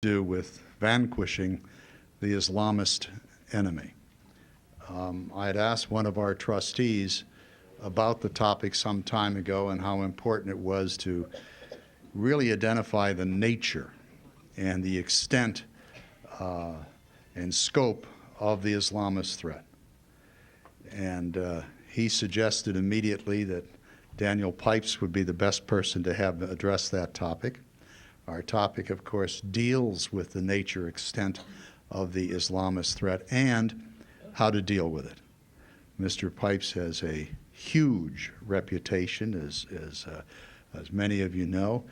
do with vanquishing the Islamist enemy. I had asked one of our trustees about the topic some time ago and how important it was to really identify the nature and the extent and scope of the Islamist threat. And he suggested immediately that Daniel Pipes would be the best person to have address that topic. Our topic, of course, deals with the nature, extent of the Islamist threat and how to deal with it. Mr. Pipes has a huge reputation, as many of you know.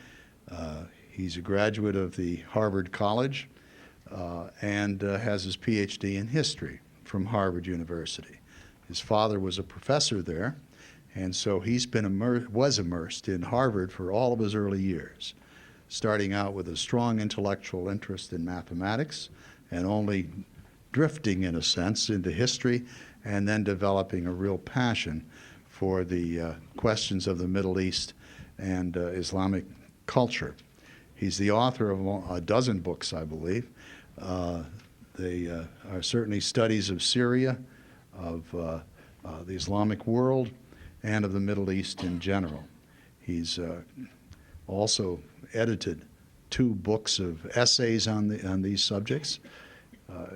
He's a graduate of the Harvard College and has his PhD in history from Harvard University. His father was a professor there, and so he's been was immersed in Harvard for all of his early years, starting out with a strong intellectual interest in mathematics and only drifting, in a sense, into history, and then developing a real passion for the questions of the Middle East and Islamic culture. He's the author of a dozen books, I believe. They are certainly studies of Syria, of the Islamic world, and of the Middle East in general. He's also edited 2 books of essays on these subjects,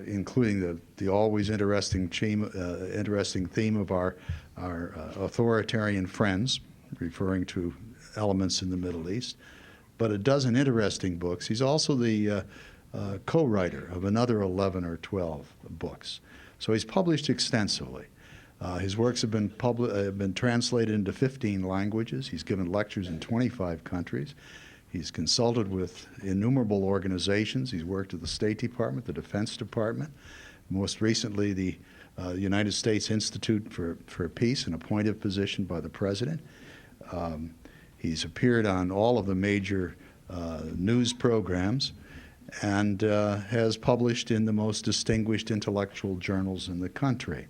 including the always interesting theme of our authoritarian friends, referring to elements in the Middle East, but a dozen interesting books. He's also the co-writer of another 11 or 12 books. So he's published extensively. His works have been translated into 15 languages. He's given lectures in 25 countries. He's consulted with innumerable organizations. He's worked at the State Department, the Defense Department, most recently the United States Institute for Peace, an appointed position by the President. He's appeared on all of the major news programs and has published in the most distinguished intellectual journals in the country.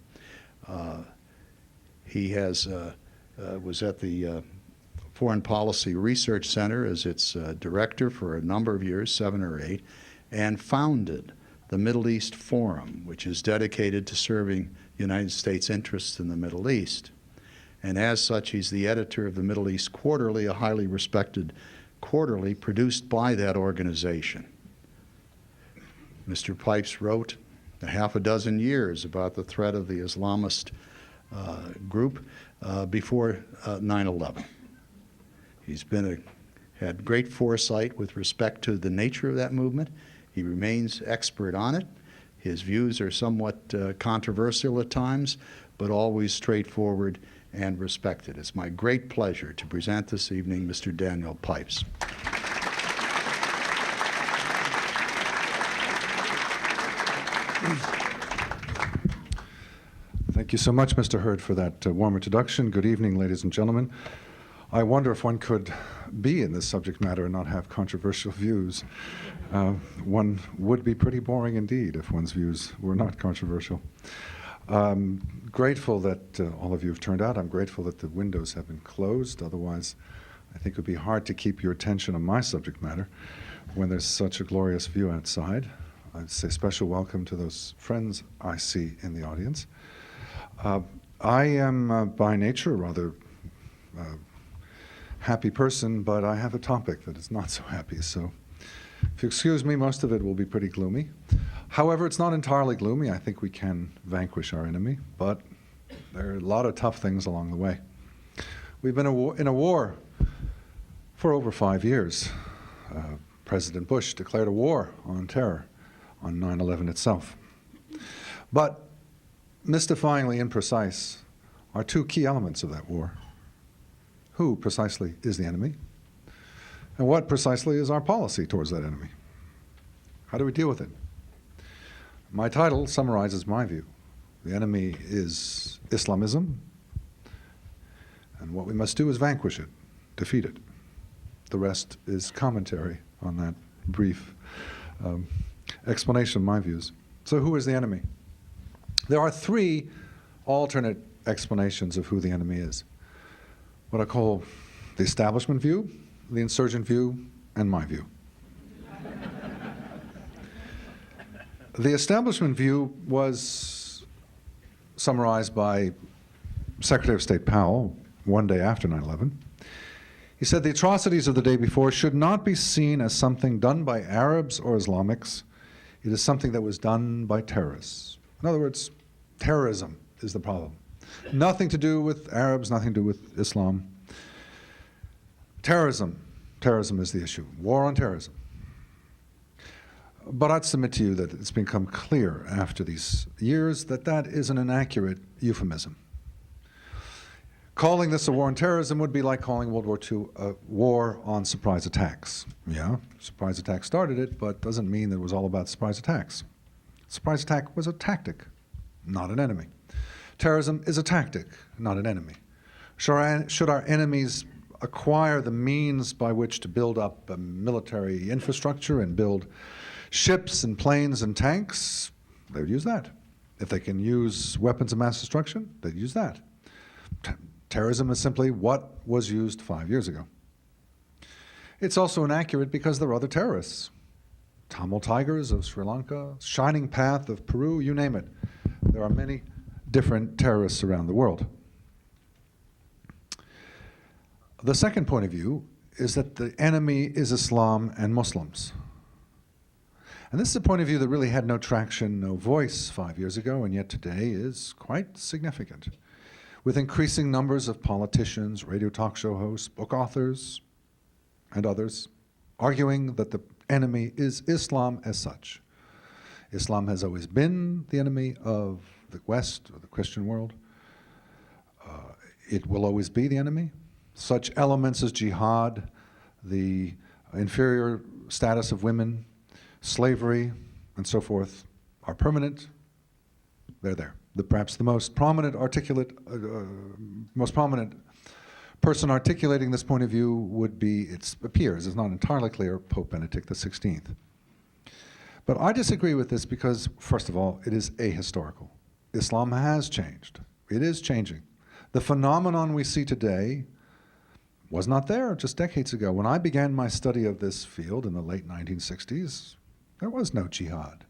He was at the Foreign Policy Research Center as its director for a number of years, 7 or 8, and founded the Middle East Forum, which is dedicated to serving United States interests in the Middle East. And as such, he's the editor of the Middle East Quarterly, a highly respected quarterly produced by that organization. Mr. Pipes wrote a half a dozen years about the threat of the Islamist group before 9/11. He's had great foresight with respect to the nature of that movement. He remains expert on it. His views are somewhat controversial at times, but always straightforward and respected. It's my great pleasure to present this evening Mr. Daniel Pipes. Thank you so much, Mr. Hurd, for that warm introduction. Good evening, ladies and gentlemen. I wonder if one could be in this subject matter and not have controversial views. One would be pretty boring indeed if one's views were not controversial. I'm grateful that all of you have turned out. I'm grateful that the windows have been closed. Otherwise, I think it would be hard to keep your attention on my subject matter when there's such a glorious view outside. I'd say special welcome to those friends I see in the audience. I am by nature a rather happy person, but I have a topic that is not so happy. So if you excuse me, most of it will be pretty gloomy. However, it's not entirely gloomy. I think we can vanquish our enemy, but there are a lot of tough things along the way. We've been in a war for over 5 years. President Bush declared a war on terror on 9/11 itself. But mystifyingly imprecise are 2 key elements of that war. Who precisely is the enemy? And what precisely is our policy towards that enemy? How do we deal with it? My title summarizes my view. The enemy is Islamism, and what we must do is vanquish it, defeat it. The rest is commentary on that brief explanation of my views. So who is the enemy? There are 3 alternate explanations of who the enemy is. What I call the establishment view, the insurgent view, and my view. The establishment view was summarized by Secretary of State Powell one day after 9/11. He said the atrocities of the day before should not be seen as something done by Arabs or Islamics. It is something that was done by terrorists. In other words, terrorism is the problem. Nothing to do with Arabs, nothing to do with Islam. Terrorism is the issue. War on terrorism. But I'd submit to you that it's become clear after these years that that is an inaccurate euphemism. Calling this a war on terrorism would be like calling World War II a war on surprise attacks. Yeah, surprise attack started it, but doesn't mean that it was all about surprise attacks. Surprise attack was a tactic, not an enemy. Terrorism is a tactic, not an enemy. Should our enemies acquire the means by which to build up a military infrastructure and build ships and planes and tanks, they would use that. If they can use weapons of mass destruction, they'd use that. Terrorism is simply what was used 5 years ago. It's also inaccurate because there are other terrorists. Tamil Tigers of Sri Lanka, Shining Path of Peru, you name it. There are many different terrorists around the world. The second point of view is that the enemy is Islam and Muslims. And this is a point of view that really had no traction, no voice 5 years ago, and yet today is quite significant. With increasing numbers of politicians, radio talk show hosts, book authors, and others arguing that the enemy is Islam as such. Islam has always been the enemy of the West, or the Christian world. It will always be the enemy. Such elements as jihad, the inferior status of women, slavery, and so forth are permanent. They're there. Perhaps the most prominent person articulating this point of view would be, it appears, it's not entirely clear, Pope Benedict XVI. But I disagree with this because, first of all, it is ahistorical. Islam has changed. It is changing. The phenomenon we see today was not there just decades ago. When I began my study of this field in the late 1960s, there was no jihad.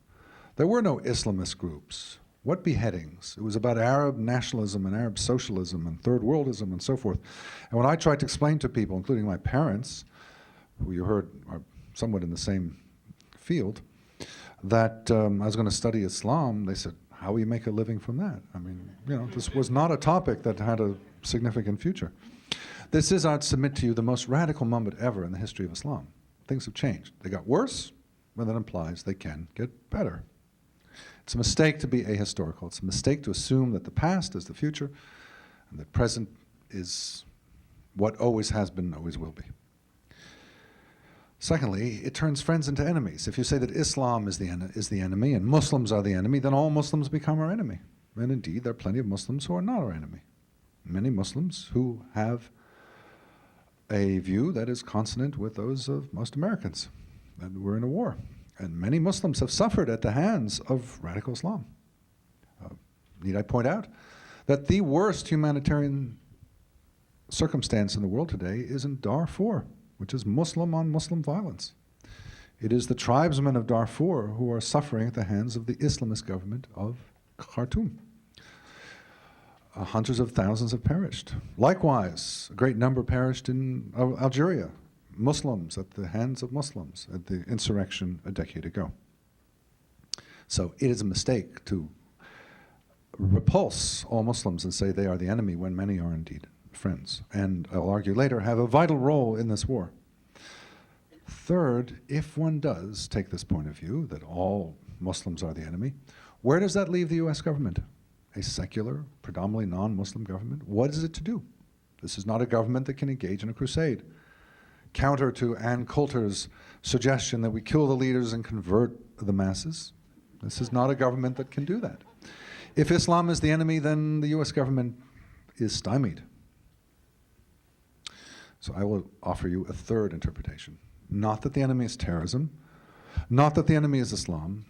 There were no Islamist groups. What beheadings? It was about Arab nationalism and Arab socialism and third worldism and so forth. And when I tried to explain to people, including my parents, who you heard are somewhat in the same field, that I was going to study Islam, they said, how will you make a living from that? I mean, this was not a topic that had a significant future. This is, I'd submit to you, the most radical moment ever in the history of Islam. Things have changed. They got worse, but that implies they can get better. It's a mistake to be ahistorical. It's a mistake to assume that the past is the future and the present is what always has been and always will be. Secondly, it turns friends into enemies. If you say that Islam is the enemy and Muslims are the enemy, then all Muslims become our enemy. And indeed, there are plenty of Muslims who are not our enemy. Many Muslims who have a view that is consonant with those of most Americans, that we're in a war. And many Muslims have suffered at the hands of radical Islam. Need I point out that the worst humanitarian circumstance in the world today is in Darfur, which is Muslim on Muslim violence. It is the tribesmen of Darfur who are suffering at the hands of the Islamist government of Khartoum. Hundreds of thousands have perished. Likewise, a great number perished in Algeria, Muslims at the hands of Muslims at the insurrection a decade ago. So it is a mistake to repulse all Muslims and say they are the enemy when many are indeed friends, and I'll argue later, have a vital role in this war. Third, if one does take this point of view, that all Muslims are the enemy, where does that leave the US government? A secular, predominantly non-Muslim government? What is it to do? This is not a government that can engage in a crusade. Counter to Ann Coulter's suggestion that we kill the leaders and convert the masses, this is not a government that can do that. If Islam is the enemy, then the US government is stymied. So I will offer you a third interpretation. Not that the enemy is terrorism, not that the enemy is Islam,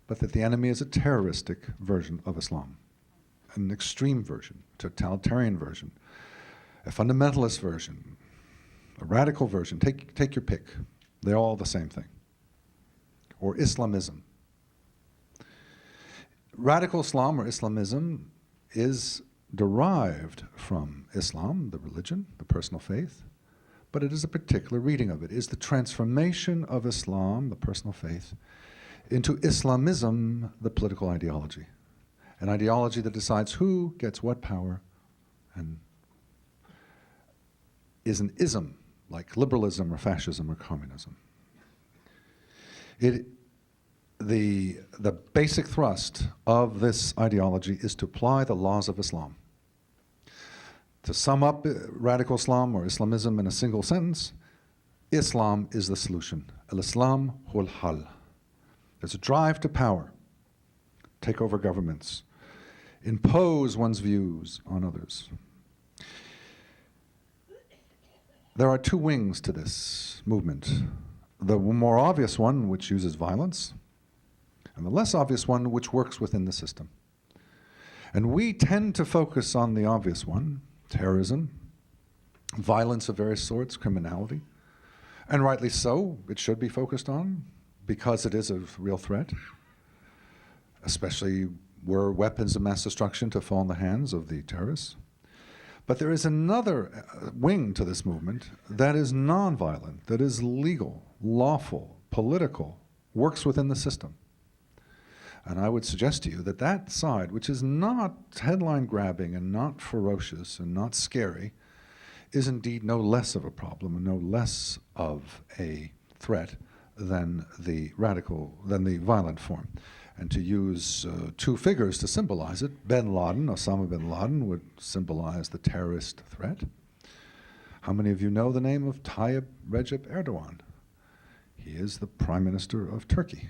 but that the enemy is a terroristic version of Islam, an extreme version, totalitarian version, a fundamentalist version, a radical version. Take your pick. They're all the same thing. Or Islamism. Radical Islam or Islamism is derived from Islam, the religion, the personal faith, but it is a particular reading of it. It is the transformation of Islam, the personal faith, into Islamism, the political ideology. An ideology that decides who gets what power and is an ism, like liberalism or fascism or communism. The basic thrust of this ideology is to apply the laws of Islam. To sum up radical Islam or Islamism in a single sentence, Islam is the solution. Al-Islam huwal hal. There's a drive to power, take over governments, impose one's views on others. There are two wings to this movement. The more obvious one, which uses violence, and the less obvious one, which works within the system. And we tend to focus on the obvious one, terrorism, violence of various sorts, criminality, and rightly so, it should be focused on, because it is a real threat, especially were weapons of mass destruction to fall in the hands of the terrorists. But there is another wing to this movement that is nonviolent, that is legal, lawful, political, works within the system. And I would suggest to you that that side, which is not headline grabbing and not ferocious and not scary, is indeed no less of a problem and no less of a threat than the violent form. And to use two figures to symbolize it, Osama bin Laden would symbolize the terrorist threat. How many of you know the name of Tayyip Recep Erdogan? He is the Prime Minister of Turkey,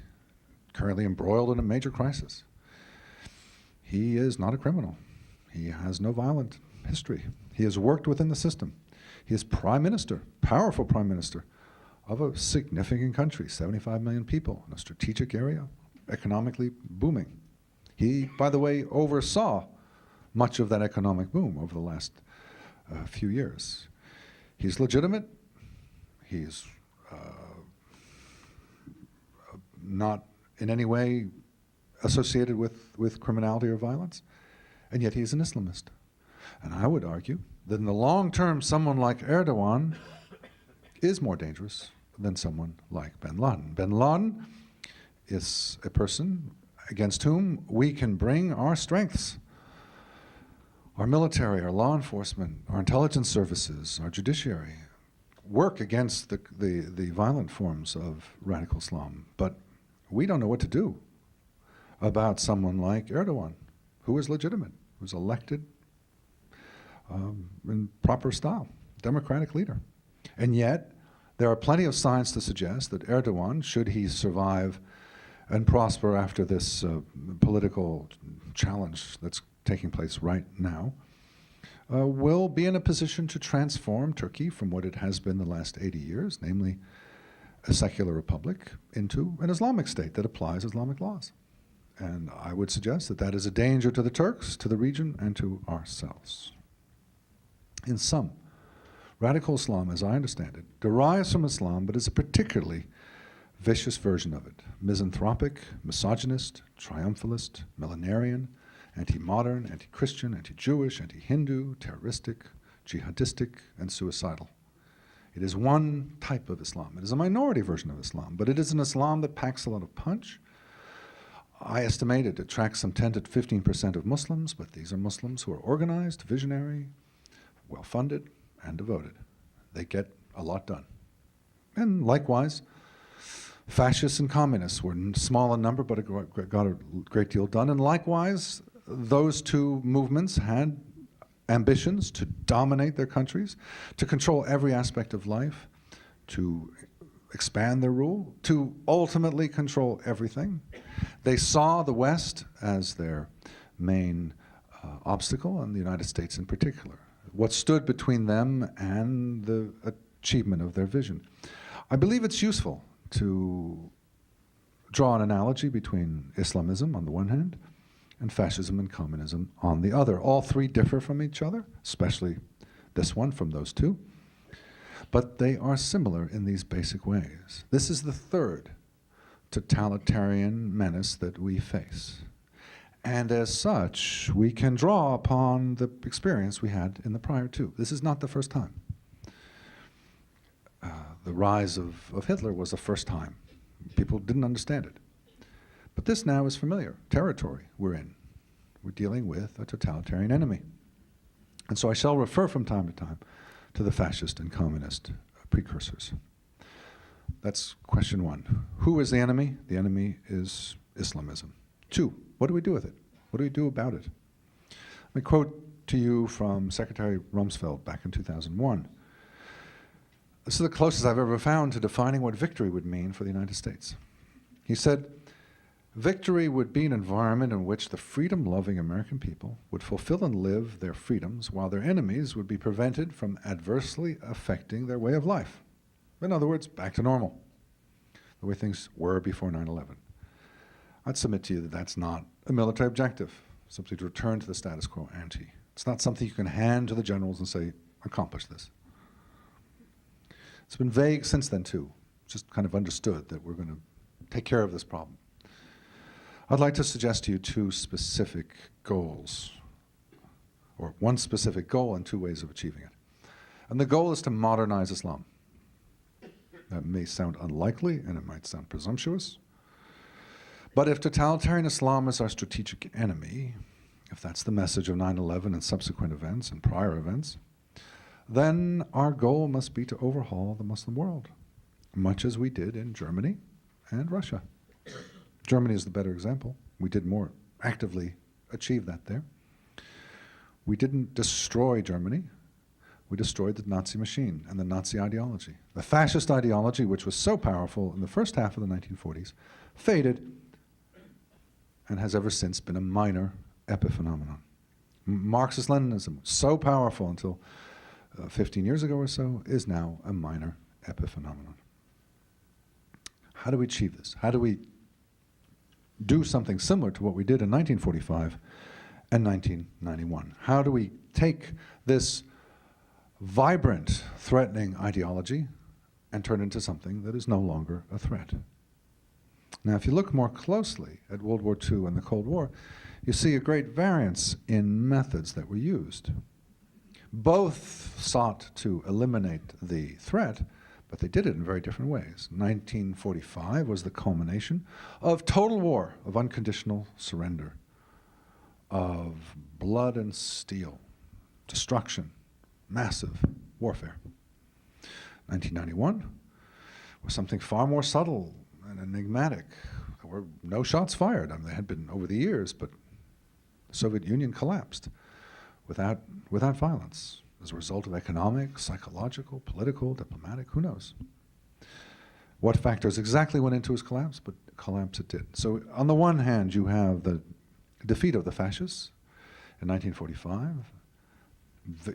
currently embroiled in a major crisis. He is not a criminal. He has no violent history. He has worked within the system. He is Prime Minister, powerful Prime Minister of a significant country, 75 million people in a strategic area, economically booming. He, by the way, oversaw much of that economic boom over the last few years. He's legitimate. He's not in any way associated with criminality or violence, and yet he's an Islamist. And I would argue that in the long term, someone like Erdogan is more dangerous than someone like bin Laden. Bin Laden is a person against whom we can bring our strengths, our military, our law enforcement, our intelligence services, our judiciary, work against the violent forms of radical Islam. But we don't know what to do about someone like Erdogan, who is legitimate, who's elected in proper style, democratic leader. And yet, there are plenty of signs to suggest that Erdogan, should he survive and prosper after this political challenge that's taking place right now, will be in a position to transform Turkey from what it has been the last 80 years, namely a secular republic, into an Islamic state that applies Islamic laws. And I would suggest that that is a danger to the Turks, to the region, and to ourselves. In sum, radical Islam, as I understand it, derives from Islam, but is a particularly vicious version of it. Misanthropic, misogynist, triumphalist, millenarian, anti-modern, anti-Christian, anti-Jewish, anti-Hindu, terroristic, jihadistic, and suicidal. It is one type of Islam. It is a minority version of Islam, but it is an Islam that packs a lot of punch. I estimate it attracts some 10 to 15% of Muslims, but these are Muslims who are organized, visionary, well-funded, and devoted. They get a lot done. And likewise, fascists and communists were small in number, but got a great deal done. And likewise, those two movements had ambitions to dominate their countries, to control every aspect of life, to expand their rule, to ultimately control everything. They saw the West as their main obstacle, and the United States in particular. What stood between them and the achievement of their vision. I believe it's useful to draw an analogy between Islamism on the one hand and fascism and communism on the other. All three differ from each other, especially this one from those two, but they are similar in these basic ways. This is the third totalitarian menace that we face. And as such, we can draw upon the experience we had in the prior two. This is not the first time. The rise of Hitler was the first time. People didn't understand it. But this now is familiar territory we're in. We're dealing with a totalitarian enemy. And so I shall refer from time to time to the fascist and communist precursors. That's question one. Who is the enemy? The enemy is Islamism. Two, what do we do with it? What do we do about it? Let me quote to you from Secretary Rumsfeld back in 2001. This is the closest I've ever found to defining what victory would mean for the United States. He said, victory would be an environment in which the freedom-loving American people would fulfill and live their freedoms while their enemies would be prevented from adversely affecting their way of life. In other words, back to normal, the way things were before 9/11. I'd submit to you that that's not a military objective, simply to return to the status quo ante. It's not something you can hand to the generals and say, accomplish this. It's been vague since then, too. Just kind of understood that we're going to take care of this problem. I'd like to suggest to you two specific goals, or one specific goal and two ways of achieving it. And the goal is to modernize Islam. That may sound unlikely, and it might sound presumptuous. But if totalitarian Islam is our strategic enemy, if that's the message of 9/11 and subsequent events and prior events, then our goal must be to overhaul the Muslim world, much as we did in Germany and Russia. Germany is the better example. We did more actively achieve that there. We didn't destroy Germany. We destroyed the Nazi machine and the Nazi ideology. The fascist ideology, which was so powerful in the first half of the 1940s, faded and has ever since been a minor epiphenomenon. Marxist-Leninism, so powerful until 15 years ago or so, is now a minor epiphenomenon. How do we achieve this? How do we do something similar to what we did in 1945 and 1991? How do we take this vibrant, threatening ideology and turn it into something that is no longer a threat? Now, if you look more closely at World War II and the Cold War, you see a great variance in methods that were used. Both sought to eliminate the threat, but they did it in very different ways. 1945 was the culmination of total war, of unconditional surrender, of blood and steel, destruction, massive warfare. 1991 was something far more subtle and enigmatic. There were no shots fired. I mean, they had been over the years, but the Soviet Union collapsed without violence as a result of economic, psychological, political, diplomatic, who knows? What factors exactly went into his collapse, but collapse it did. So on the one hand, you have the defeat of the fascists in 1945,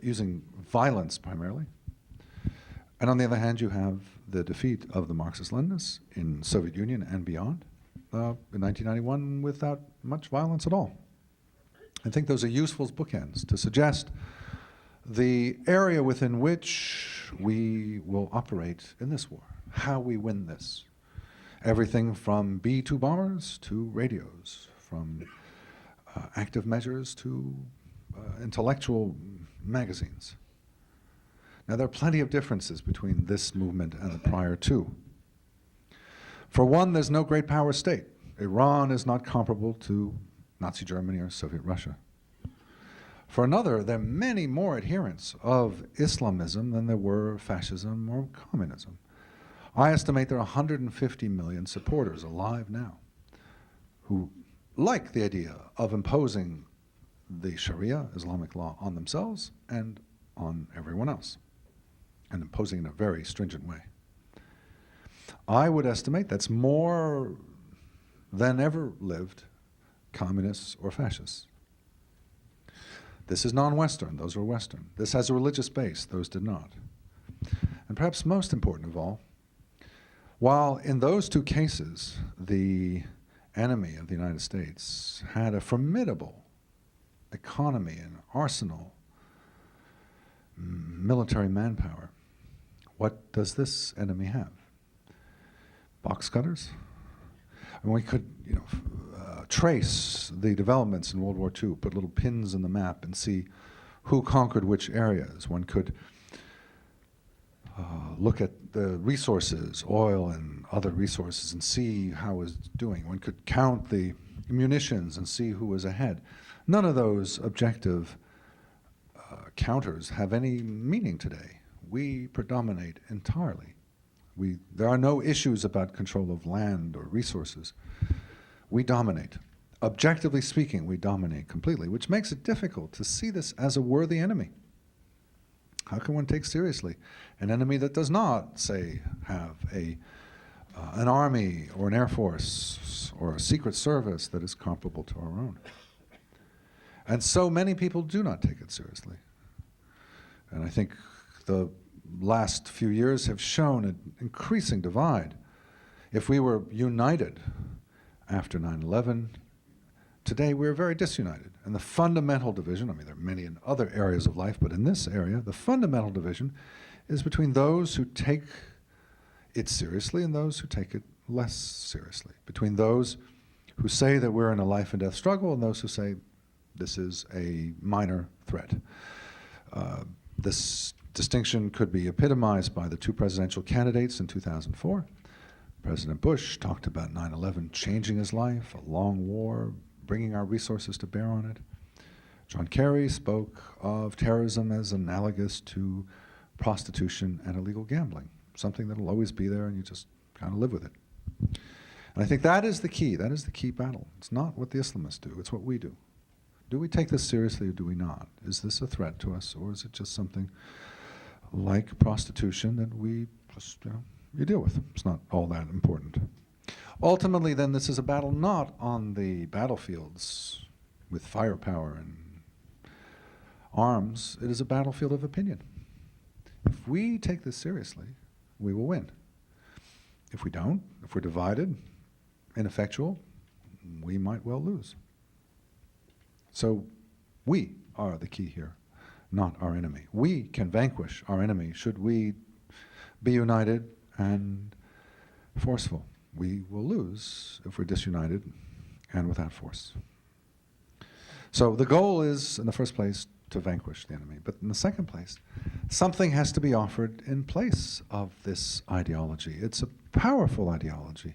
using violence primarily. And on the other hand, you have the defeat of the Marxist-Leninists in Soviet Union and beyond in 1991 without much violence at all. I think those are useful bookends to suggest the area within which we will operate in this war, how we win this. Everything from B-2 bombers to radios, from active measures to intellectual magazines. Now, there are plenty of differences between this movement and the prior two. For one, there's no great power state. Iran is not comparable to Nazi Germany or Soviet Russia. For another, there are many more adherents of Islamism than there were fascism or communism. I estimate there are 150 million supporters alive now who like the idea of imposing the Sharia, Islamic law, on themselves and on everyone else, and imposing in a very stringent way. I would estimate that's more than ever lived communists or fascists. This is non-Western, those were Western. This has a religious base, those did not. And perhaps most important of all, while in those two cases, the enemy of the United States had a formidable economy and arsenal, military manpower, what does this enemy have? Box cutters? And we could, trace the developments in World War II, put little pins in the map and see who conquered which areas. One could look at the resources, oil and other resources, and see how it was doing. One could count the munitions and see who was ahead. None of those objective counters have any meaning today. We predominate entirely. There are no issues about control of land or resources. We dominate. Objectively speaking, we dominate completely, which makes it difficult to see this as a worthy enemy. How can one take seriously an enemy that does not, say, have an army or an air force or a secret service that is comparable to our own? And so many people do not take it seriously. And I think the last few years have shown an increasing divide. If we were united after 9/11, today we're very disunited. And the fundamental division, I mean, there are many in other areas of life, but in this area, the fundamental division is between those who take it seriously and those who take it less seriously, between those who say that we're in a life and death struggle and those who say this is a minor threat. This distinction could be epitomized by the two presidential candidates in 2004. President Bush talked about 9/11 changing his life, a long war, bringing our resources to bear on it. John Kerry spoke of terrorism as analogous to prostitution and illegal gambling, something that will always be there and you just kind of live with it. And I think that is the key. That is the key battle. It's not what the Islamists do. It's what we do. Do we take this seriously or do we not? Is this a threat to us, or is it just something like prostitution that we just, you deal with? It's not all that important. Ultimately, then, this is a battle not on the battlefields with firepower and arms. It is a battlefield of opinion. If we take this seriously, we will win. If we don't, if we're divided, ineffectual, we might well lose. So we are the key here, not our enemy. We can vanquish our enemy should we be united and forceful. We will lose if we're disunited and without force. So the goal is, in the first place, to vanquish the enemy. But in the second place, something has to be offered in place of this ideology. It's a powerful ideology.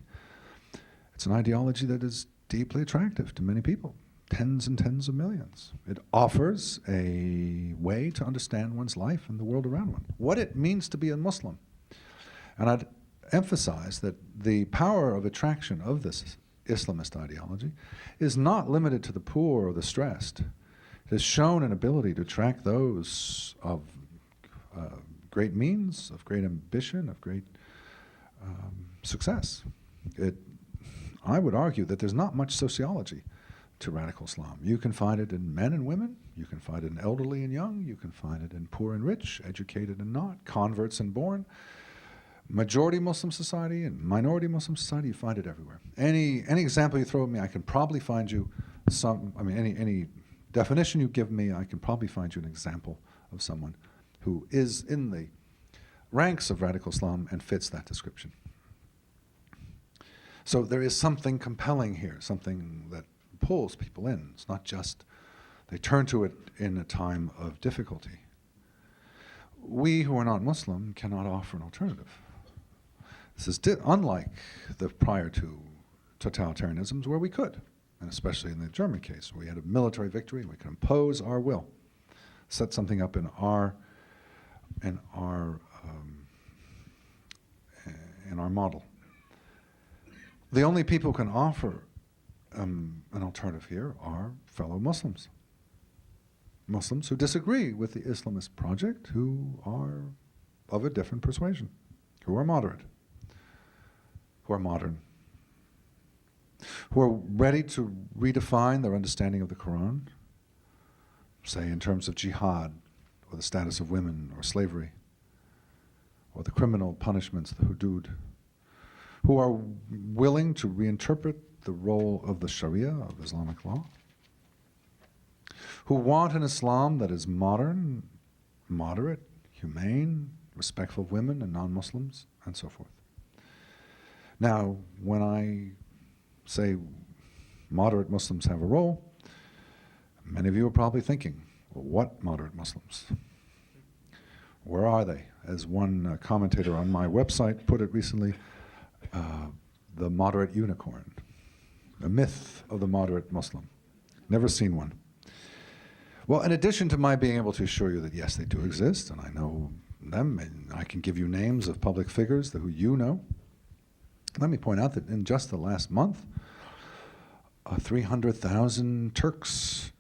It's an ideology that is deeply attractive to many people. Tens and tens of millions. It offers a way to understand one's life and the world around one, what it means to be a Muslim. And I'd emphasize that the power of attraction of this Islamist ideology is not limited to the poor or the stressed. It has shown an ability to attract those of great means, of great ambition, of great success. I would argue that there's not much sociology to radical Islam. You can find it in men and women, you can find it in elderly and young, you can find it in poor and rich, educated and not, converts and born, majority Muslim society and minority Muslim society. You find it everywhere. Any example you throw at me, I can probably find you any definition you give me, I can probably find you an example of someone who is in the ranks of radical Islam and fits that description. So there is something compelling here, something that pulls people in. It's not just they turn to it in a time of difficulty. We who are not Muslim cannot offer an alternative. This is unlike the prior two totalitarianisms where we could, and especially in the German case, where we had a military victory, we could impose our will, set something up in our model. The only people who can offer an alternative here are fellow Muslims. Muslims who disagree with the Islamist project, who are of a different persuasion, who are moderate, who are modern, who are ready to redefine their understanding of the Quran, say in terms of jihad, or the status of women, or slavery, or the criminal punishments, the hudud, who are willing to reinterpret the role of the Sharia, of Islamic law, who want an Islam that is modern, moderate, humane, respectful of women and non-Muslims, and so forth. Now, when I say moderate Muslims have a role. Many of you are probably thinking, well, what moderate Muslims? Where are they? As one commentator on my website put it recently, the moderate unicorn, a myth of the moderate Muslim. Never seen one. Well, in addition to my being able to assure you that yes, they do exist, and I know them, and I can give you names of public figures who you know, let me point out that in just the last month, 300,000 Turks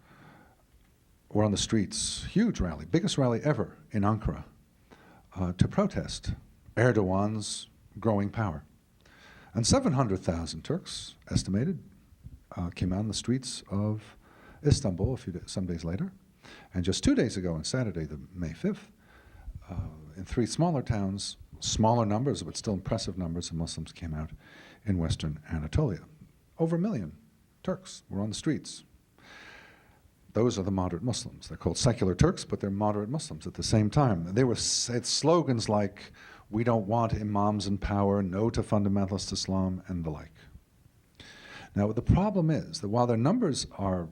were on the streets, huge rally, biggest rally ever in Ankara, to protest Erdogan's growing power. And 700,000 Turks, estimated, came out on the streets of Istanbul some days later. And just 2 days ago, on Saturday, the May 5th, in 3 smaller towns, smaller numbers, but still impressive numbers of Muslims came out in Western Anatolia. Over 1 million Turks were on the streets. Those are the moderate Muslims. They're called secular Turks, but they're moderate Muslims at the same time. They were said slogans like, "We don't want imams in power," "No to fundamentalist Islam," and the like. Now, the problem is that while their numbers are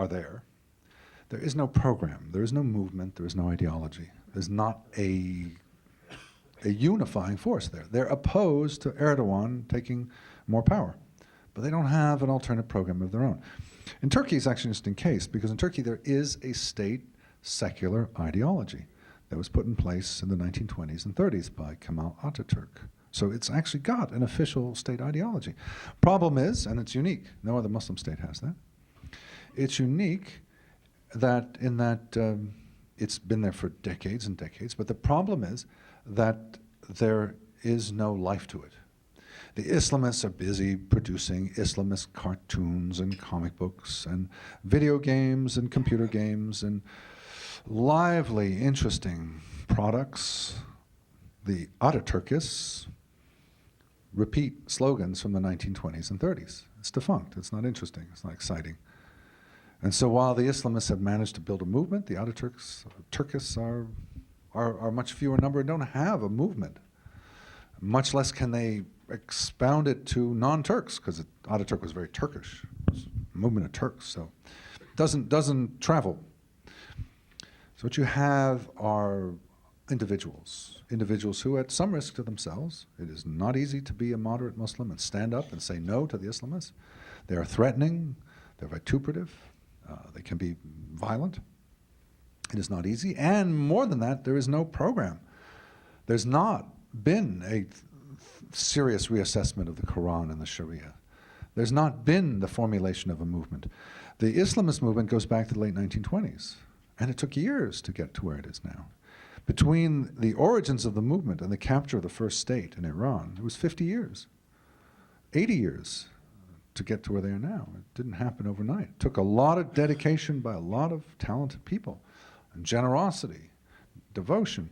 there is no program, there is no movement, there is no ideology. There's not a unifying force there. They're opposed to Erdogan taking more power, but they don't have an alternate program of their own. In Turkey, it's actually an interesting case, because in Turkey there is a state secular ideology that was put in place in the 1920s and 30s by Kemal Atatürk. So it's actually got an official state ideology. Problem is, and it's unique, no other Muslim state has that, it's unique that it's been there for decades and decades, but the problem is that there is no life to it. The Islamists are busy producing Islamist cartoons and comic books and video games and computer games and lively, interesting products. The Atatürkists repeat slogans from the 1920s and 30s. It's defunct. It's not interesting. It's not exciting. And so while the Islamists have managed to build a movement, the Turkists are much fewer number and don't have a movement. Much less can they expound it to non-Turks, because Ataturk was very Turkish. It was a movement of Turks, so it doesn't travel. So what you have are individuals who, at some risk to themselves, it is not easy to be a moderate Muslim and stand up and say no to the Islamists. They are threatening, they're vituperative, they can be violent. It is not easy, and more than that, there is no program. There's not been a serious reassessment of the Quran and the Sharia. There's not been the formulation of a movement. The Islamist movement goes back to the late 1920s, and it took years to get to where it is now. Between the origins of the movement and the capture of the first state in Iran, it was 50 years, 80 years to get to where they are now. It didn't happen overnight. It took a lot of dedication by a lot of talented people, and generosity, devotion,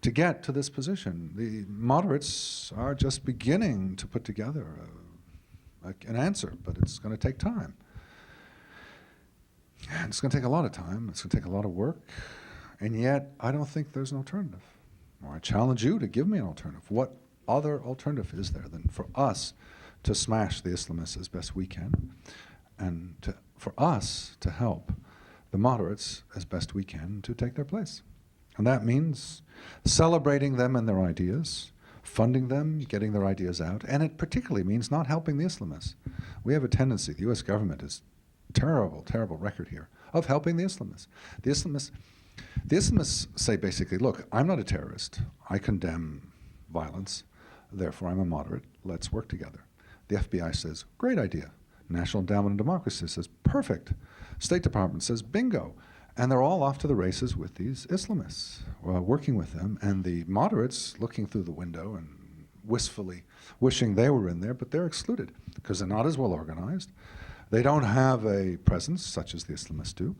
to get to this position. The moderates are just beginning to put together an answer, but it's going to take time. And it's going to take a lot of time. It's going to take a lot of work. And yet, I don't think there's an alternative. Or I challenge you to give me an alternative. What other alternative is there than for us to smash the Islamists as best we can, and for us to help the moderates as best we can to take their place? And that means celebrating them and their ideas, funding them, getting their ideas out, and it particularly means not helping the Islamists. We have a tendency, the U.S. government has terrible, terrible record here, of helping the Islamists. The Islamists say basically, look, I'm not a terrorist, I condemn violence, therefore I'm a moderate, let's work together. The FBI says, great idea. National Endowment on Democracy says, perfect. State Department says, bingo. And they're all off to the races with these Islamists, working with them, and the moderates looking through the window and wistfully wishing they were in there, but they're excluded because they're not as well organized. They don't have a presence such as the Islamists do.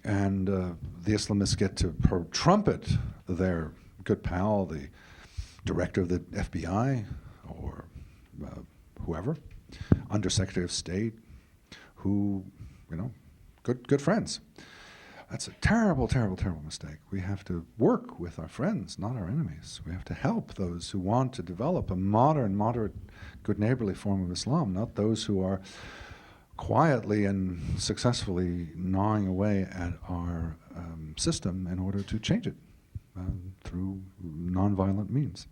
And the Islamists get to trumpet their good pal, the director of the FBI, or whoever, Undersecretary of State, who, good friends. That's a terrible, terrible, terrible mistake. We have to work with our friends, not our enemies. We have to help those who want to develop a modern, moderate, good neighborly form of Islam, not those who are quietly and successfully gnawing away at our system in order to change it through nonviolent means.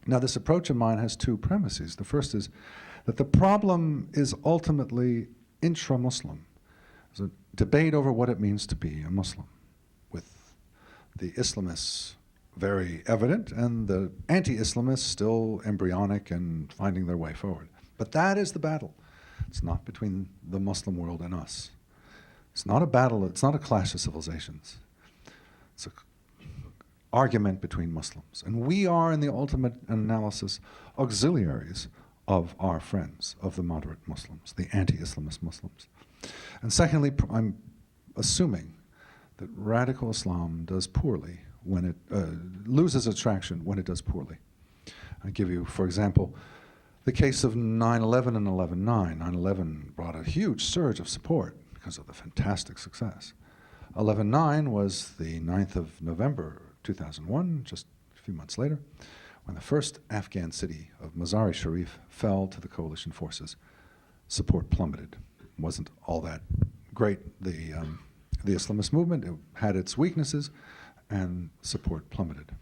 Now, this approach of mine has two premises. The first is that the problem is ultimately intra-Muslim. There's a debate over what it means to be a Muslim, with the Islamists very evident and the anti-Islamists still embryonic and finding their way forward. But that is the battle. It's not between the Muslim world and us. It's not a battle, it's not a clash of civilizations. It's an argument between Muslims. And we are, in the ultimate analysis, auxiliaries of our friends, of the moderate Muslims, the anti-Islamist Muslims. And secondly, I'm assuming that radical Islam does poorly when it loses its traction when it does poorly. I give you, for example, the case of 9/11 and 11/9. 9/11 brought a huge surge of support because of the fantastic success. 11/9 was the 9th of November 2001, just a few months later, when the first Afghan city of Mazar-e Sharif fell to the coalition forces. Support plummeted. It wasn't all that great. The Islamist movement, it had its weaknesses, and support plummeted.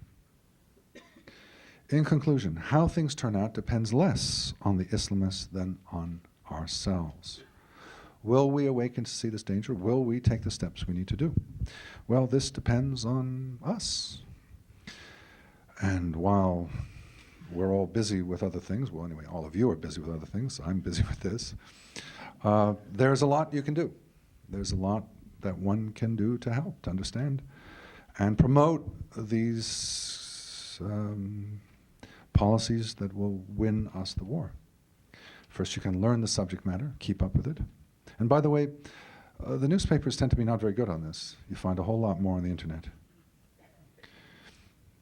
In conclusion, how things turn out depends less on the Islamists than on ourselves. Will we awaken to see this danger? Will we take the steps we need to do? Well, this depends on us. And while we're all busy with other things, well, anyway, all of you are busy with other things, I'm busy with this, there's a lot you can do. There's a lot that one can do to help, to understand, and promote these policies that will win us the war. First, you can learn the subject matter, keep up with it. And by the way, the newspapers tend to be not very good on this. You find a whole lot more on the internet.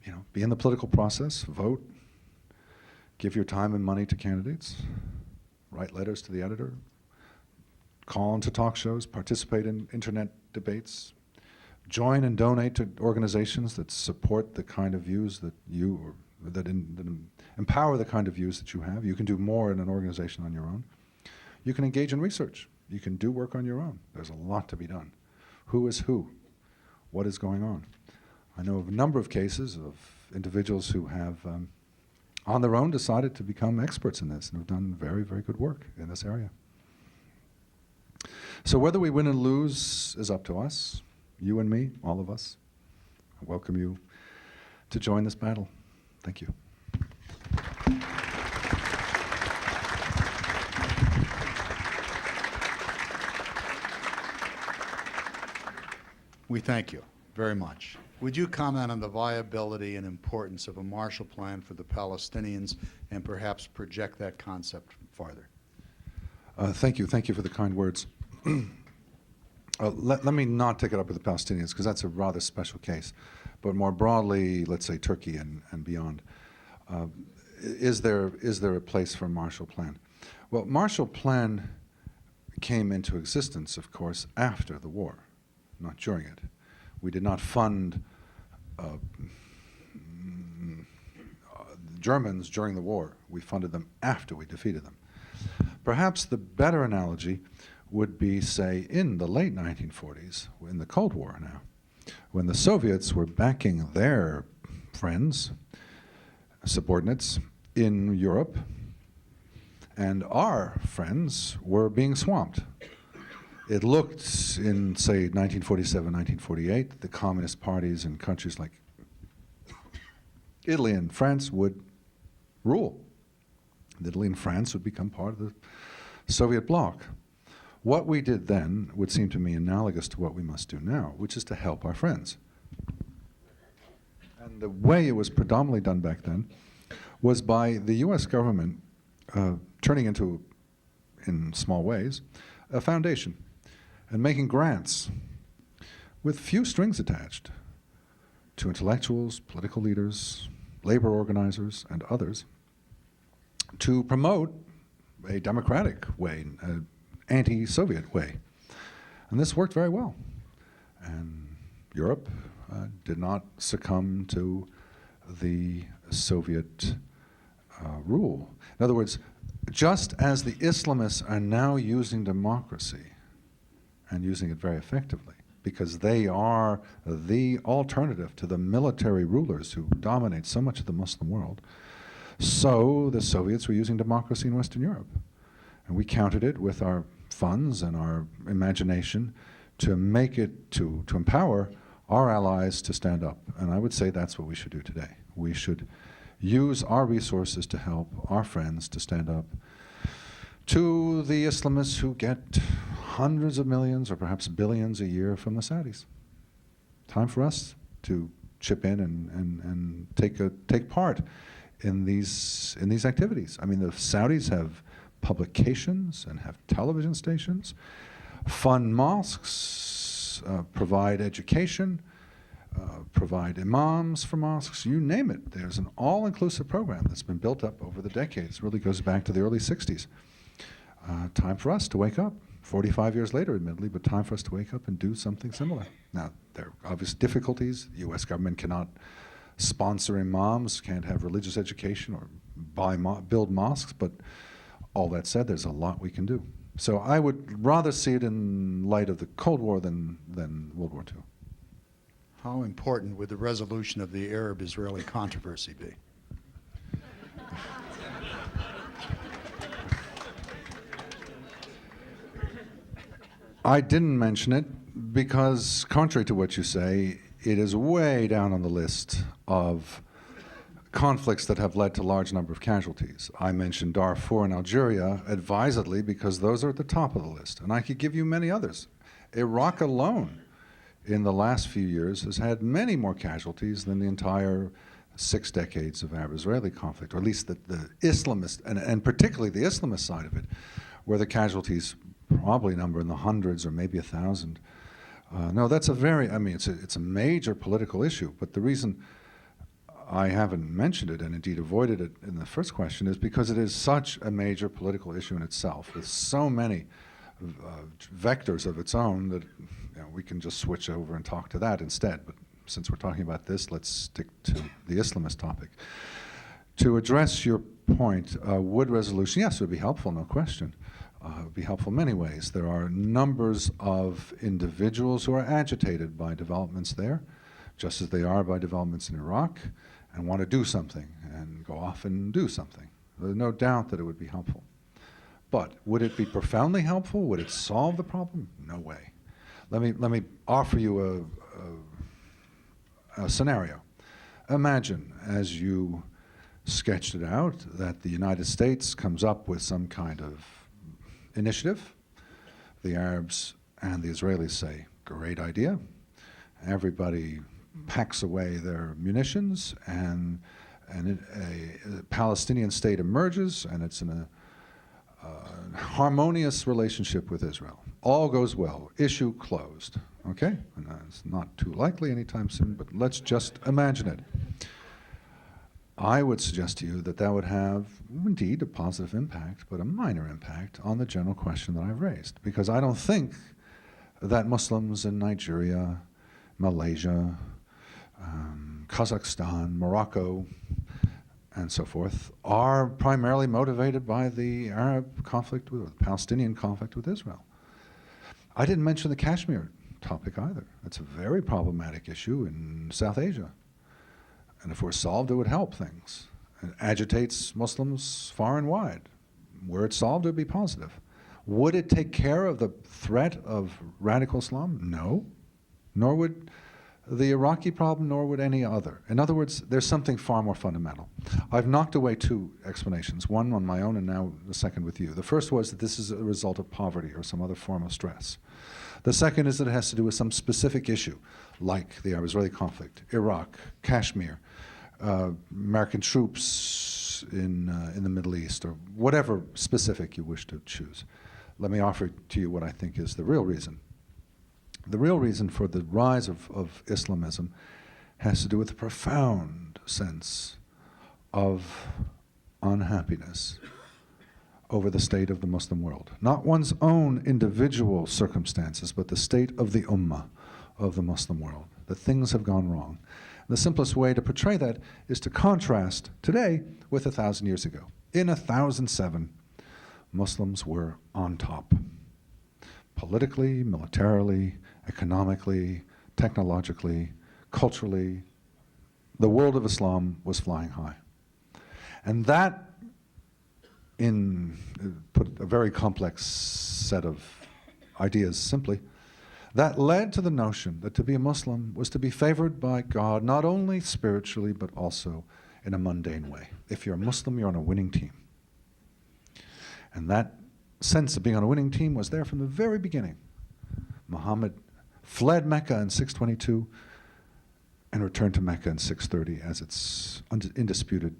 You know, be in the political process, vote, give your time and money to candidates, write letters to the editor, call into talk shows, participate in internet debates, join and donate to organizations that support the kind of views that you, or that empower the kind of views that you have. You can do more in an organization on your own. You can engage in research. You can do work on your own. There's a lot to be done. Who is who? What is going on? I know of a number of cases of individuals who have, on their own, decided to become experts in this and have done very, very good work in this area. So whether we win and lose is up to us, you and me, all of us. I welcome you to join this battle. Thank you. We thank you very much. Would you comment on the viability and importance of a Marshall Plan for the Palestinians and perhaps project that concept farther? Thank you. Thank you for the kind words. Let me not take it up with the Palestinians, because that's a rather special case. But more broadly, let's say Turkey and beyond, is there a place for a Marshall Plan? Well, Marshall Plan came into existence, of course, after the war, not during it. We did not fund the Germans during the war. We funded them after we defeated them. Perhaps the better analogy would be, say, in the late 1940s, in the Cold War now, when the Soviets were backing their friends, subordinates in Europe, and our friends were being swamped. It looked in, say, 1947, 1948, the communist parties in countries like Italy and France would rule. Italy and France would become part of the Soviet bloc. What we did then would seem to me analogous to what we must do now, which is to help our friends. And the way it was predominantly done back then was by the US government turning into, in small ways, a foundation and making grants with few strings attached to intellectuals, political leaders, labor organizers, and others to promote a democratic way, an anti-Soviet way. And this worked very well. And Europe did not succumb to the Soviet rule. In other words, just as the Islamists are now using democracy and using it very effectively, because they are the alternative to the military rulers who dominate so much of the Muslim world, so the Soviets were using democracy in Western Europe. And we countered it with our funds and our imagination to make it, to empower our allies to stand up. And I would say that's what we should do today. We should use our resources to help our friends to stand up to the Islamists who get hundreds of millions or perhaps billions a year from the Saudis. Time for us to chip in and take part in these activities. I mean, the Saudis have publications and have television stations, fund mosques, provide education, provide imams for mosques, you name it. There's an all-inclusive program that's been built up over the decades. It really goes back to the early 60s. Time for us to wake up. 45 years later, admittedly, but time for us to wake up and do something similar. Now, there are obvious difficulties. The U.S. government cannot sponsor imams, can't have religious education or build mosques, but all that said, there's a lot we can do. So I would rather see it in light of the Cold War than World War II. How important would the resolution of the Arab-Israeli controversy be? I didn't mention it because, contrary to what you say, it is way down on the list of conflicts that have led to large number of casualties. I mentioned Darfur and Algeria advisedly because those are at the top of the list, and I could give you many others. Iraq alone in the last few years has had many more casualties than the entire 6 decades of Arab-Israeli conflict, or at least the Islamist, and particularly the Islamist side of it, where the casualties probably number in the hundreds or maybe 1,000. No, that's it's a major political issue, but the reason I haven't mentioned it and indeed avoided it in the first question is because it is such a major political issue in itself with so many vectors of its own that we can just switch over and talk to that instead. But since we're talking about this, let's stick to the Islamist topic. To address your point, would resolution, yes, it would be helpful, no question. It would be helpful in many ways. There are numbers of individuals who are agitated by developments there, just as they are by developments in Iraq, and want to do something and go off and do something. There's no doubt that it would be helpful. But would it be profoundly helpful? Would it solve the problem? No way. Let me offer you a scenario. Imagine, as you sketched it out, that the United States comes up with some kind of initiative. The Arabs and the Israelis say, great idea. Everybody packs away their munitions, and a Palestinian state emerges, and it's in a harmonious relationship with Israel. All goes well. Issue closed. Okay? And it's not too likely anytime soon, but let's just imagine it. I would suggest to you that that would have, indeed, a positive impact, but a minor impact on the general question that I've raised. Because I don't think that Muslims in Nigeria, Malaysia, Kazakhstan, Morocco, and so forth, are primarily motivated by the Arab conflict, the Palestinian conflict with Israel. I didn't mention the Kashmir topic either. It's a very problematic issue in South Asia. And if we're solved, it would help things. It agitates Muslims far and wide. Were it solved, it would be positive. Would it take care of the threat of radical Islam? No. Nor would the Iraqi problem, nor would any other. In other words, there's something far more fundamental. I've knocked away 2 explanations, one on my own and now the second with you. The first was that this is a result of poverty or some other form of stress. The second is that it has to do with some specific issue, like the Arab-Israeli conflict, Iraq, Kashmir, American troops in the Middle East, or whatever specific you wish to choose. Let me offer to you what I think is the real reason. The real reason for the rise of Islamism has to do with a profound sense of unhappiness over the state of the Muslim world. Not one's own individual circumstances, but the state of the ummah, of the Muslim world. That things have gone wrong. The simplest way to portray that is to contrast today with 1,000 years ago. In 1007, Muslims were on top. Politically, militarily, economically, technologically, culturally, the world of Islam was flying high. And that, put a very complex set of ideas simply, that led to the notion that to be a Muslim was to be favored by God, not only spiritually, but also in a mundane way. If you're a Muslim, you're on a winning team. And that sense of being on a winning team was there from the very beginning. Muhammad fled Mecca in 622 and returned to Mecca in 630 as its indisputed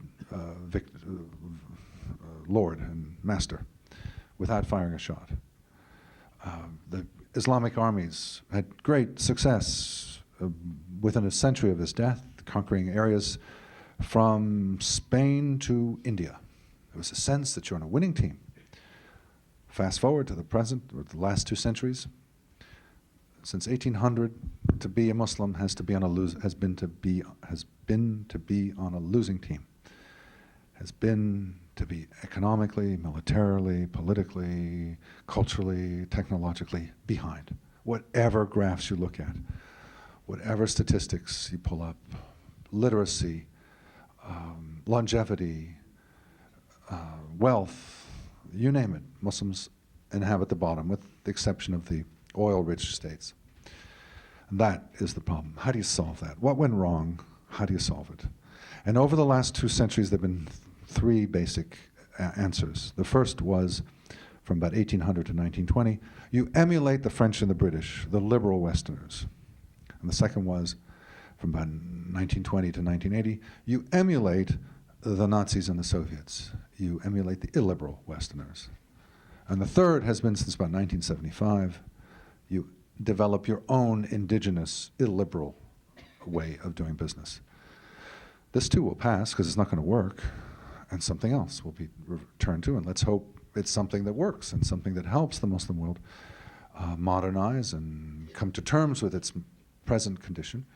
Lord and master, without firing a shot. The Islamic armies had great success within a century of his death, conquering areas from Spain to India. There was a sense that you're on a winning team. Fast forward to the present, or the last 2 centuries. Since 1800, to be a Muslim has been to be on a losing team. Has been to be economically, militarily, politically, culturally, technologically behind. Whatever graphs you look at, whatever statistics you pull up, literacy, longevity, wealth, you name it, Muslims inhabit the bottom, with the exception of the oil-rich states. And that is the problem. How do you solve that? What went wrong? How do you solve it? And over the last 2 centuries, there have been 3 basic answers. The first was, from about 1800 to 1920, you emulate the French and the British, the liberal Westerners. And the second was, from about 1920 to 1980, you emulate the Nazis and the Soviets. You emulate the illiberal Westerners. And the third has been, since about 1975, you develop your own indigenous, illiberal way of doing business. This too will pass, because it's not going to work, and something else will be returned to. And let's hope it's something that works and something that helps the Muslim world modernize and come to terms with its present condition,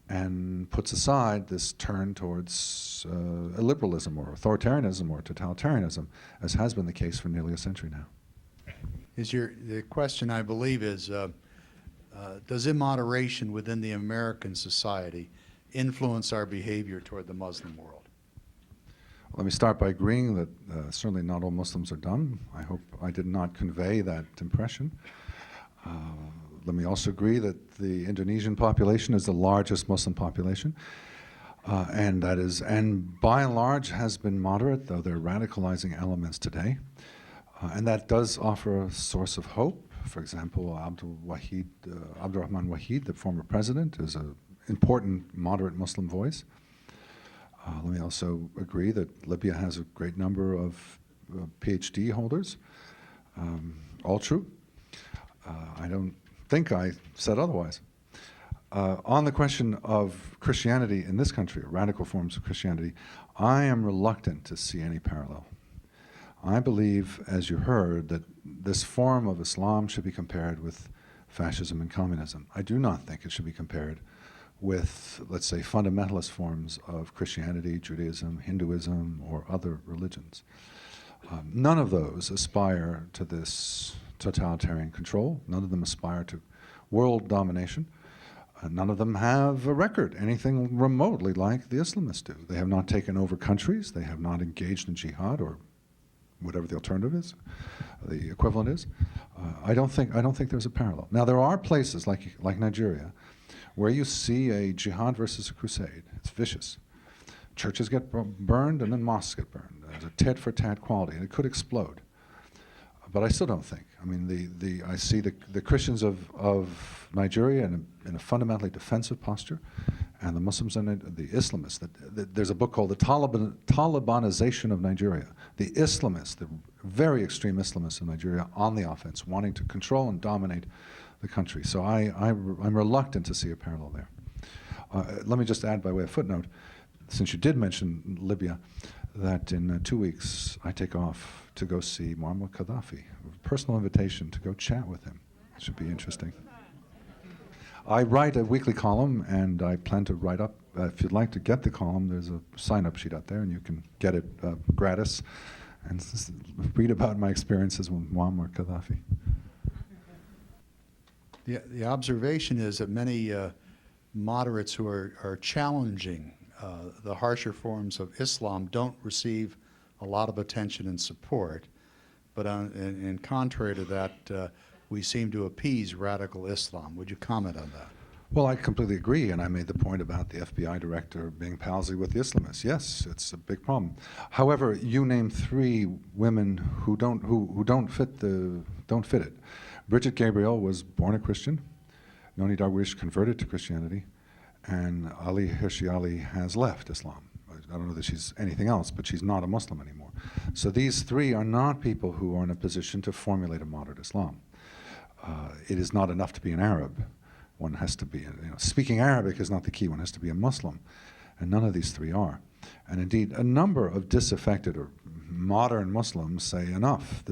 and puts aside this turn towards illiberalism or authoritarianism or totalitarianism, as has been the case for nearly a century now. The question, I believe, is does immoderation within the American society influence our behavior toward the Muslim world? Let me start by agreeing that certainly not all Muslims are dumb. I hope I did not convey that impression. Let me also agree that the Indonesian population is the largest Muslim population, and by and large has been moderate, though there are radicalizing elements today. And that does offer a source of hope. For example, Abdurrahman Wahid, the former president, is an important moderate Muslim voice. Let me also agree that Libya has a great number of PhD holders. All true. I don't think I said otherwise. On the question of Christianity in this country, or radical forms of Christianity, I am reluctant to see any parallel. I believe, as you heard, that this form of Islam should be compared with fascism and communism. I do not think it should be compared with, let's say, fundamentalist forms of Christianity, Judaism, Hinduism, or other religions. None of those aspire to this totalitarian control. None of them aspire to world domination. None of them have a record, anything remotely like the Islamists do. They have not taken over countries. They have not engaged in jihad or whatever the alternative is, the equivalent is. I don't think there's a parallel. Now, there are places like Nigeria where you see a jihad versus a crusade. It's vicious. Churches get burned and then mosques get burned. There's a tit-for-tat quality, and it could explode. But I still don't think. I mean, I see the Christians of Nigeria in a fundamentally defensive posture, and the Muslims and the Islamists. There's a book called The Talibanization of Nigeria. The Islamists, the very extreme Islamists in Nigeria, on the offense, wanting to control and dominate the country. So I'm reluctant to see a parallel there. Let me just add by way of footnote, since you did mention Libya, that in 2 weeks I take off to go see Muammar Gaddafi. A personal invitation to go chat with him. It should be interesting. I write a weekly column, and I plan to write up. If you'd like to get the column, there's a sign-up sheet out there, and you can get it gratis and read about my experiences with Muammar Gaddafi. The observation is that many moderates who are challenging the harsher forms of Islam don't receive a lot of attention and support, but in contrary to that, we seem to appease radical Islam. Would you comment on that? Well, I completely agree, and I made the point about the FBI director being palsy with the Islamists. Yes, it's a big problem. However, you named 3 women who don't fit it. Bridget Gabriel was born a Christian. Noni Darwish converted to Christianity, and Ali Hirsi Ali has left Islam. I don't know that she's anything else, but she's not a Muslim anymore. So these 3 are not people who are in a position to formulate a moderate Islam. It is not enough to be an Arab. One has to be, speaking Arabic is not the key. One has to be a Muslim, and none of these 3 are. And indeed, a number of disaffected or modern Muslims say enough.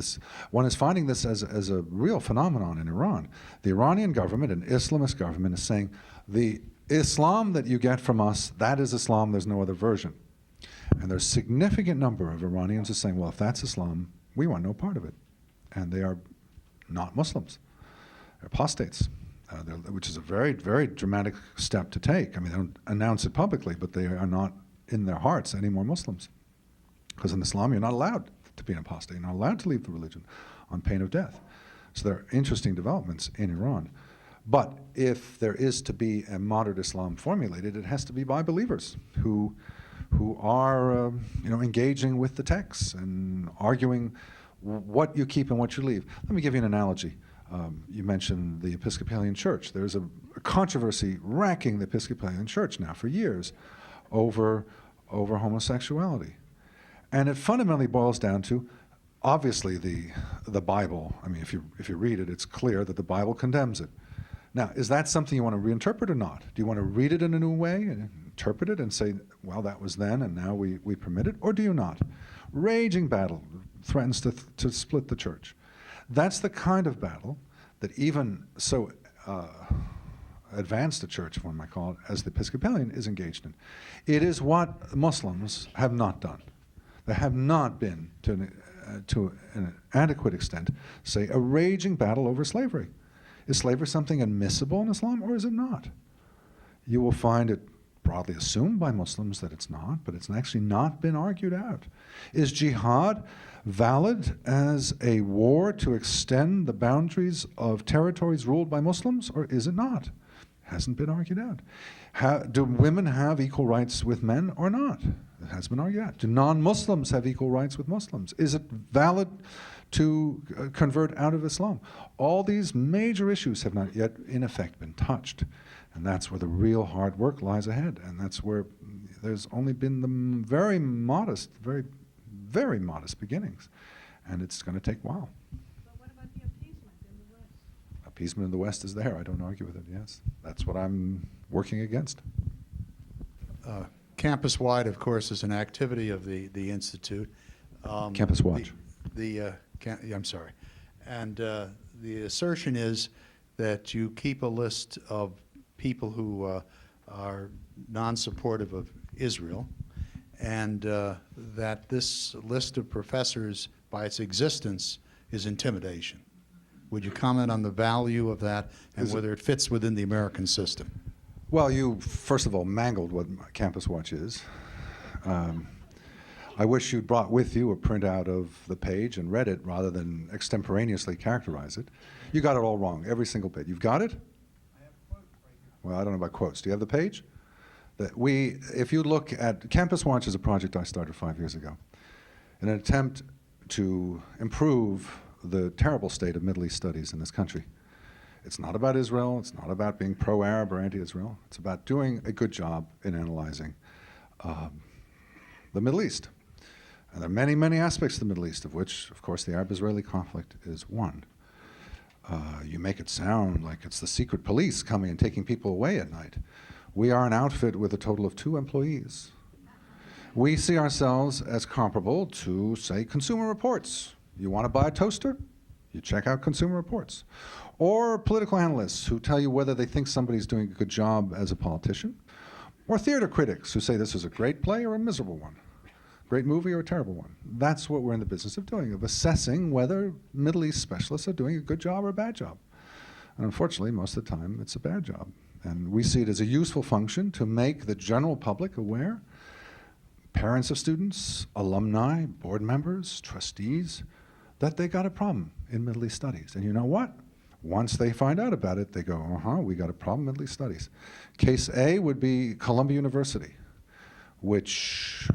One is finding this as a real phenomenon in Iran. The Iranian government, an Islamist government, is saying the Islam that you get from us, that is Islam, there's no other version. And there's a significant number of Iranians who are saying, well, if that's Islam, we want no part of it. And they are not Muslims. They're apostates. Which is a very, very dramatic step to take. I mean, they don't announce it publicly, but they are not in their hearts any more Muslims. Because in Islam, you're not allowed to be an apostate. You're not allowed to leave the religion on pain of death. So there are interesting developments in Iran. But if there is to be a moderate Islam formulated, it has to be by believers who are engaging with the texts and arguing what you keep and what you leave. Let me give you an analogy. You mentioned the Episcopalian Church. There's a controversy racking the Episcopalian Church now for years over homosexuality. And it fundamentally boils down to, obviously, the Bible. I mean, if you read it, it's clear that the Bible condemns it. Now, is that something you want to reinterpret or not? Do you want to read it in a new way and interpret it and say, well, that was then and now we permit it? Or do you not? Raging battle threatens to split the church. That's the kind of battle that even so advanced a church, if one might call it, as the Episcopalian is engaged in. It is what Muslims have not done. They have not been, to an adequate extent, say, a raging battle over slavery. Is slavery something admissible in Islam, or is it not? You will find it broadly assumed by Muslims that it's not, but it's actually not been argued out. Is jihad valid as a war to extend the boundaries of territories ruled by Muslims, or is it not? Hasn't been argued out. Do women have equal rights with men or not? It has been argued out. Do non-Muslims have equal rights with Muslims? Is it valid to convert out of Islam? All these major issues have not yet, in effect, been touched. And that's where the real hard work lies ahead. And that's where there's only been the very modest, very, very modest beginnings. And it's going to take a while. But what about the appeasement in the West? Appeasement in the West is there. I don't argue with it, yes. That's what I'm working against. Campus-wide, of course, is an activity of the Institute. Campus Watch. I'm sorry. And the assertion is that you keep a list of people who are non-supportive of Israel, and that this list of professors, by its existence, is intimidation. Would you comment on the value of that and whether it fits within the American system? Well, you, first of all, mangled what Campus Watch is. I wish you'd brought with you a printout of the page and read it rather than extemporaneously characterize it. You got it all wrong, every single bit. You've got it? I have a quote right here. Well, I don't know about quotes. Do you have the page? If you look at Campus Watch is a project I started 5 years ago in an attempt to improve the terrible state of Middle East studies in this country. It's not about Israel. It's not about being pro-Arab or anti-Israel. It's about doing a good job in analyzing the Middle East. And there are many, many aspects of the Middle East, of which, of course, the Arab-Israeli conflict is one. You make it sound like it's the secret police coming and taking people away at night. We are an outfit with a total of 2 employees. We see ourselves as comparable to, say, Consumer Reports. You want to buy a toaster? You check out Consumer Reports. Or political analysts who tell you whether they think somebody's doing a good job as a politician. Or theater critics who say this is a great play or a miserable one. great movie or a terrible one. That's what we're in the business of doing, of assessing whether Middle East specialists are doing a good job or a bad job. And unfortunately, most of the time, it's a bad job. And we see it as a useful function to make the general public aware, parents of students, alumni, board members, trustees, that they got a problem in Middle East studies. And you know what? Once they find out about it, they go, we got a problem in Middle East studies. Case A would be Columbia University, which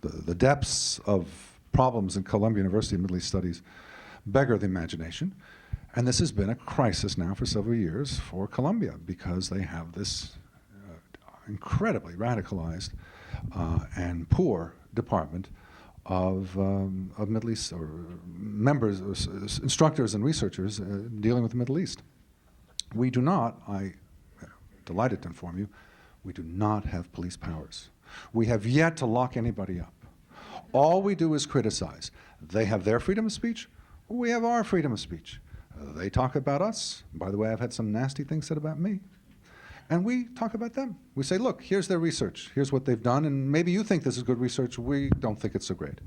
the depths of problems in Columbia University Middle East studies beggar the imagination. And this has been a crisis now for several years for Columbia because they have this incredibly radicalized and poor department of Middle East, or members, instructors and researchers dealing with the Middle East. We do not, I'm delighted to inform you, we do not have police powers. We have yet to lock anybody up. All we do is criticize. They have their freedom of speech, we have our freedom of speech. They talk about us. By the way, I've had some nasty things said about me. And we talk about them. We say, look, here's their research. Here's what they've done. And maybe you think this is good research. We don't think it's so great.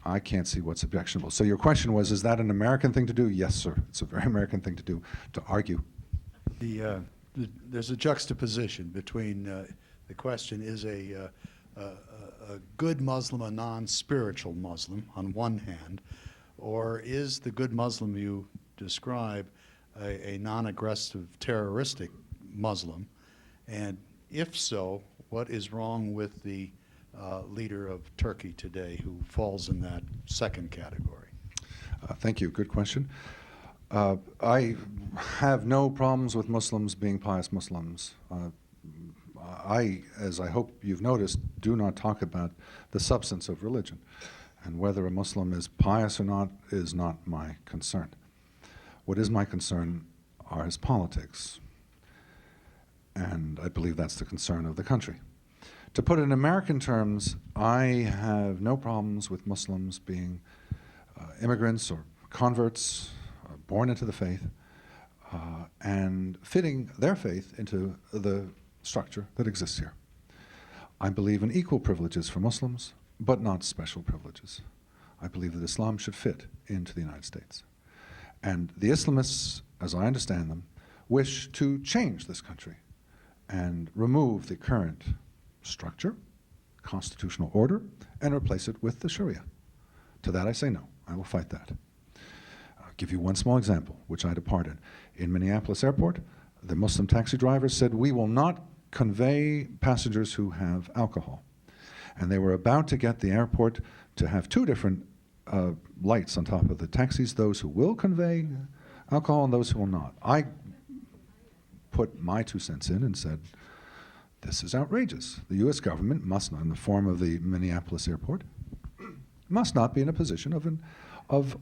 I can't see what's objectionable. So your question was, is that an American thing to do? Yes, sir. It's a very American thing to do, to argue. There's a juxtaposition between the question, is a good Muslim a non-spiritual Muslim on one hand, or is the good Muslim you describe a non-aggressive terroristic Muslim? And if so, what is wrong with the leader of Turkey today who falls in that second category? Thank you. Good question. I have no problems with Muslims being pious Muslims. I, as I hope you've noticed, do not talk about the substance of religion. And whether a Muslim is pious or not is not my concern. What is my concern are his politics. And I believe that's the concern of the country. To put it in American terms, I have no problems with Muslims being immigrants or converts, born into the faith, and fitting their faith into the structure that exists here. I believe in equal privileges for Muslims, but not special privileges. I believe that Islam should fit into the United States. And the Islamists, as I understand them, wish to change this country and remove the current structure, constitutional order, and replace it with the Sharia. To that I say no. I will fight that. I'll give you one small example, which I departed. In Minneapolis Airport, the Muslim taxi drivers said, we will not convey passengers who have alcohol. And they were about to get the airport to have two different lights on top of the taxis, those who will convey alcohol and those who will not. I put my 2 cents in and said, this is outrageous. The U.S. government must not, in the form of the Minneapolis airport, must not be in a position of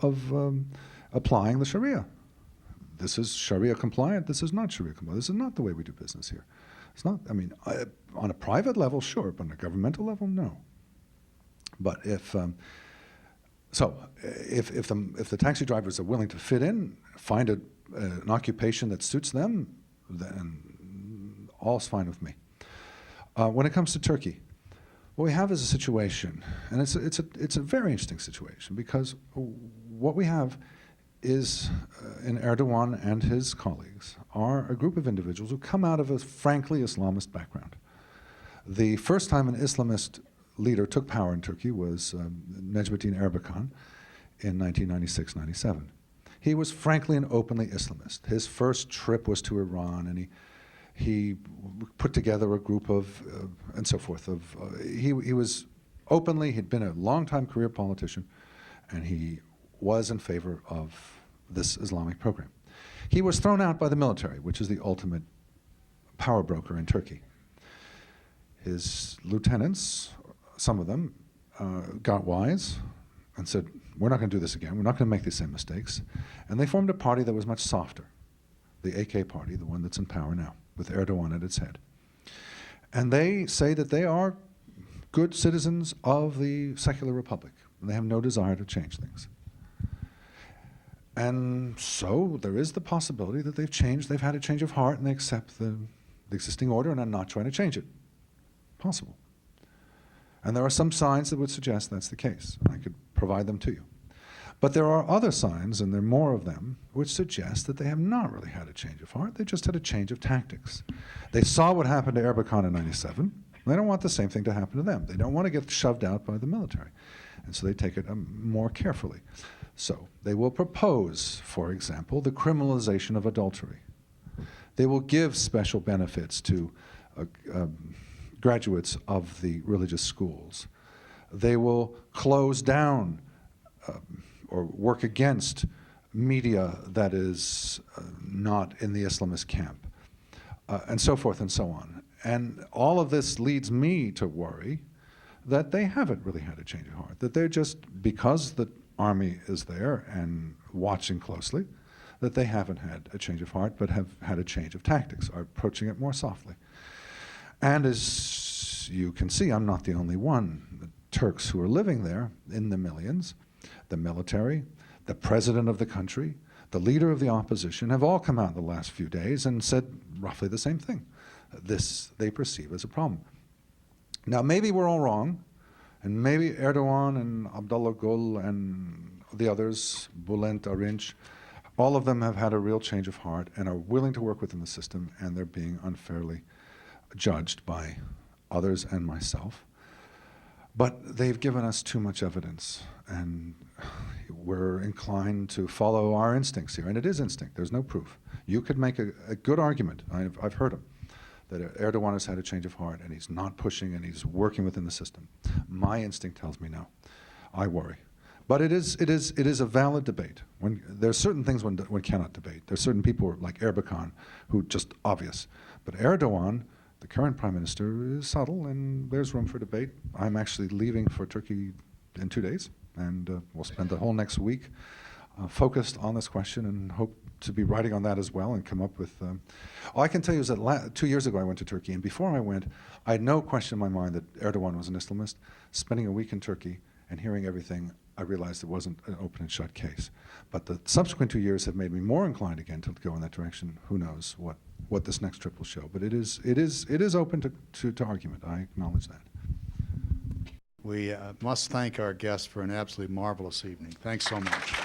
applying the Sharia. This is Sharia compliant, this is not Sharia compliant. This is not the way we do business here. It's not, I mean, on a private level, sure, but on a governmental level, no. But if the taxi drivers are willing to fit in, find an occupation that suits them, then all's fine with me. When it comes to Turkey, what we have is a situation, and it's a very interesting situation, because what we have is, in Erdogan and his colleagues, are a group of individuals who come out of a frankly Islamist background. The first time an Islamist leader took power in Turkey was Necmettin Erbakan in 1996-97. He was frankly and openly Islamist. His first trip was to Iran, and he put together a group of, and so forth, he was openly, he'd been a long-time career politician, and he was in favor of this Islamic program. He was thrown out by the military, which is the ultimate power broker in Turkey. His lieutenants, some of them, got wise and said, we're not going to do this again. We're not going to make these same mistakes. And they formed a party that was much softer, the AK party, the one that's in power now, with Erdogan at its head. And they say that they are good citizens of the secular republic, and they have no desire to change things. And so there is the possibility that they've had a change of heart, and they accept the existing order and are not trying to change it. Possible. And there are some signs that would suggest that's the case. I could provide them to you. But there are other signs, and there are more of them, which suggest that they have not really had a change of heart. They just had a change of tactics. They saw what happened to Erbakan in '97. They don't want the same thing to happen to them. They don't want to get shoved out by the military. And so they take it more carefully. So they will propose, for example, the criminalization of adultery. They will give special benefits to graduates of the religious schools. They will close down or work against media that is not in the Islamist camp, and so forth and so on. And all of this leads me to worry that they haven't really had a change of heart, that they're just, because the army is there and watching closely, that they haven't had a change of heart, but have had a change of tactics, are approaching it more softly. And as you can see, I'm not the only one. The Turks who are living there in the millions, the military, the president of the country, the leader of the opposition have all come out in the last few days and said roughly the same thing. This they perceive as a problem. Now, maybe we're all wrong, and maybe Erdogan and Abdullah Gül and the others, Bülent Arınç, all of them have had a real change of heart and are willing to work within the system, and they're being unfairly judged by others and myself. But they've given us too much evidence, and we're inclined to follow our instincts here. And it is instinct. There's no proof. You could make a good argument. I've heard them, that Erdogan has had a change of heart, and he's not pushing, and he's working within the system. My instinct tells me no. I worry. But it is a valid debate. There's certain things one cannot debate. There's certain people like Erbakan who just obvious. But Erdogan, the current prime minister, is subtle, and there's room for debate. I'm actually leaving for Turkey in 2 days, and we'll spend the whole next week focused on this question and hope to be writing on that as well and come up with... all I can tell you is that 2 years ago I went to Turkey, and before I went, I had no question in my mind that Erdogan was an Islamist. Spending a week in Turkey and hearing everything, I realized it wasn't an open and shut case. But the subsequent 2 years have made me more inclined again to go in that direction. Who knows what this next trip will show. But it is open to argument. I acknowledge that. We must thank our guests for an absolutely marvelous evening. Thanks so much.